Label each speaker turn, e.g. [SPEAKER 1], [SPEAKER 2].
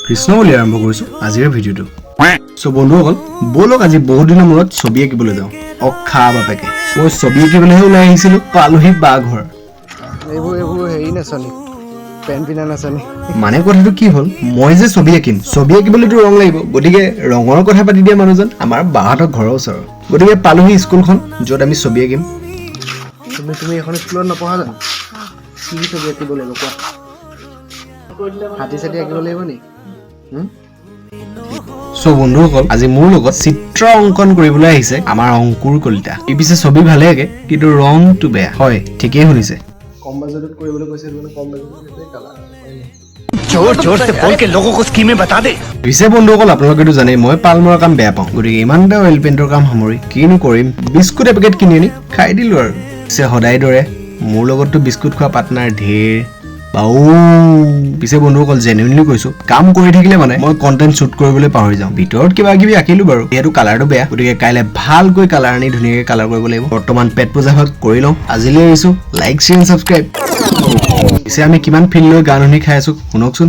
[SPEAKER 1] কৃষ্ণ বুলি আৰম্ভ কৰিছোঁ আজিৰ ভিডিঅ'টো। চ' বন্ধুসকল ব'লক আজি বহুত দিনৰ মূৰত ছবি আঁকিবলৈ যাওঁ। অখা বাপেকে মই ছবি আঁকিবলৈহে ওলাই আহিছিলোঁ, পালোহি বা ঘৰ।
[SPEAKER 2] এইবোৰ হেৰি নাচানি পেন পিন্ধা নাচানি
[SPEAKER 1] মানে কথাটো কি হ'ল, মই যে ছবি আঁকিম, ছবি আঁকিবলৈতো ৰং লাগিব, গতিকে ৰঙৰ কথা পাতি দিয়া মানুহজন আমাৰ বাহঁতৰ ঘৰৰ ওচৰৰ। গতিকে পালোহি স্কুলখন য'ত আমি ছবি আঁকিম।
[SPEAKER 2] তুমি এখন স্কুলত নপঢ়া জানো? কি ছবি আঁকিব লাগিব কোৱা? হাতী চাতি আঁকিব লাগিব নি?
[SPEAKER 1] চ' বন্ধুসকল আজি মোৰ লগত চিত্ৰ অংকন কৰিবলৈ আহিছে আমাৰ অংকুৰ কলিতা। ই পিছে ছবি ভালে আঁকে কিন্তু ৰংটো বেয়া। হয় ঠিকেই শুনিছে।
[SPEAKER 2] কম বাজেটত কৰিবলৈ কৈছে, কম বাজেটত কালাৰ
[SPEAKER 3] जोर से बोल के लोगों को स्कीमें बता दे।
[SPEAKER 1] পিছে বন্ধুসকল আপোনালোকেতো জানেই মই পাল মৰা কাম বেয়া পাওঁ, গতিকে ইমানটা অইল পেইণ্টৰ কাম সামৰি কিনো কৰিম, বিস্কুট এপেকেট কিনি আনি খাই দিলোঁ আৰু। পিছে সদায় দৰে মোৰ লগততো বিস্কুট খোৱা পাৰ্টনাৰ ঢেৰ বাউ। পিছে বন্ধুসকল জেনুইনলি কৈছোঁ, কাম কৰি থাকিলে মানে মই কণ্টেণ্ট শ্বুট কৰিবলৈ পাহৰি যাওঁ। ভিতৰত কিবা কিবি আঁকিলোঁ বাৰু, যিহেতু কালাৰটো বেয়া, গতিকে কাইলৈ ভালকৈ কালাৰ আনি ধুনীয়াকৈ কালাৰ কৰিব লাগিব। বৰ্তমান পেট পূজা ভাগ কৰি লওঁ। আজিলৈ আহিছোঁ, লাইক শ্বেয়াৰ ছাবস্ক্ৰাইব। পিছে আমি কিমান ফিল্ড লৈ গান শুনি খাই আছোঁ শুনকচোন।